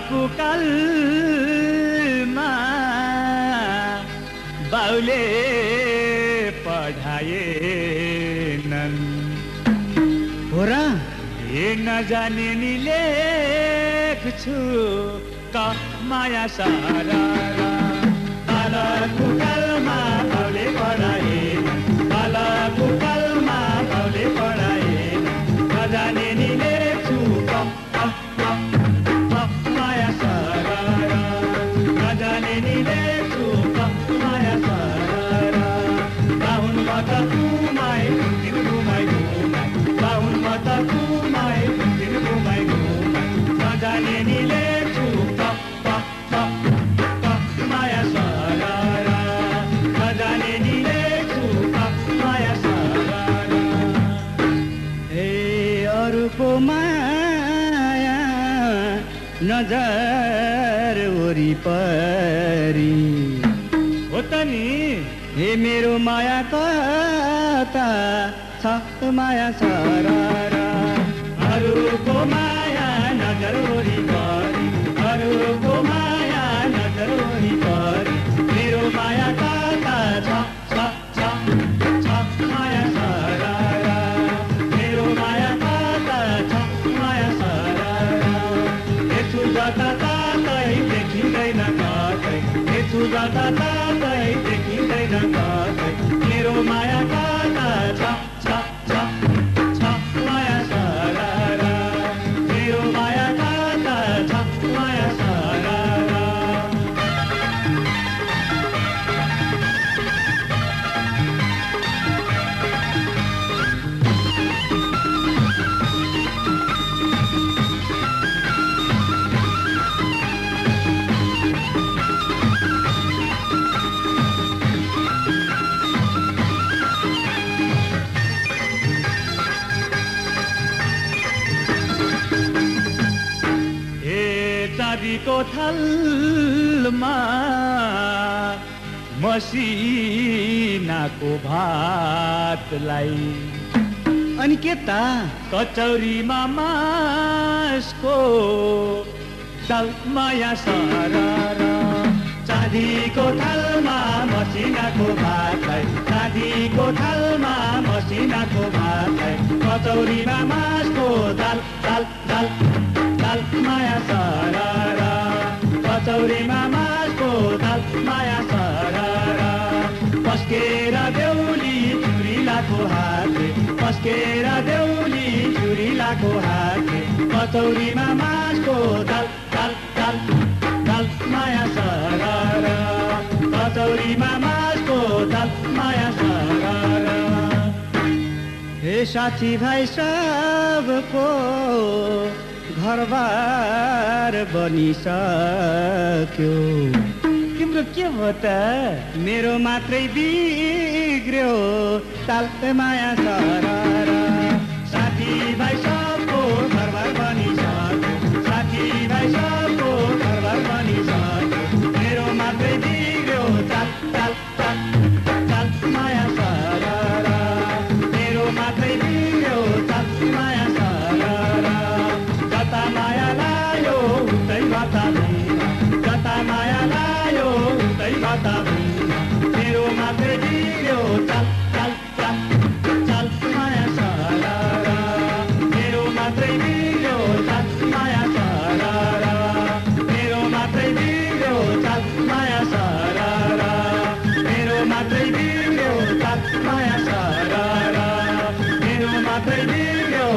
कुकालमा बाउले पढाएनन् हो र ए नजाने नि लेख्छु क माया सारा बाला कुकालमा बाउले पढाएनन् बाला कुकालमा बाउले पढाएनन् नजाने नि लेख्छु क माया सारा नजाने नि लेख्छु क माया सारा बाहुन मत घुमाइ दिन घुमाइ घुमाइ बाहुन मत घुमाइ दिन घुमाइ घुमाइ नजाने नि लेख्छु क माया सारा नजाने नि लेख्छु क माया सारा ए अरूको माया नजर वरिपरि हो त नि हे मेरो माया कता छ माया सारा अरूको माया नजर वरिपरि अरूको माया नजर वरिपरि मेरो माया कता छ माया सारा मेरो माया कता छ माया सारा यसो जताततै देखिँदैन कतै यसो जताततै देखिँदैन कतै मेरो माया कता छ माया सारा मेरो माया कता छ माया सारा चाँदीको थालमा मसिनाको भातलाई अनि के त कचौरीमा मासको दाल माया सारा चाँदीको थालमा मसिनाको भातलाई चाँदीको थालमा मसिनाको भातलाई कचौरीमा मासको दाल दाल दाल दाल माया सारा कचौरीमा मासको दाल माया सारा पस्केर देउली चुरिलाको हातले पस्केर देउली चुरिलाको हातले कचौरीमा मासको दाल दाल दाल दाल माया सारा कचौरीमा मासको दाल माया सारा हे साथी भाइ सबको घरबार बनिसक्यो तिम्रो के भयो त मेरो मात्रै बिग्र्यो ताल माया सारा साथी भाइ सबको घरबार बनिसक्यो साथी भाइ सबको घरबार बनिसक्यो मेरो मात्रै बिग्र्यो ताल ताल ताल ताल माया सारा मेरो मात्रै बिग्र्यो ताल माया सारा जता माया लायो उतै गता जता माया लायो उतै गता मेरो मात्रै बिग्र्यो ताल ताल ताल ताल माया सारा मेरो मात्रै बिग्र्यो ताल माया सारा मेरो मात्रै बिग्र्यो ताल माया सारा मेरो मात्रै बिग्र्यो ताल माया सारा मेरो मात्रै बिग्र्यो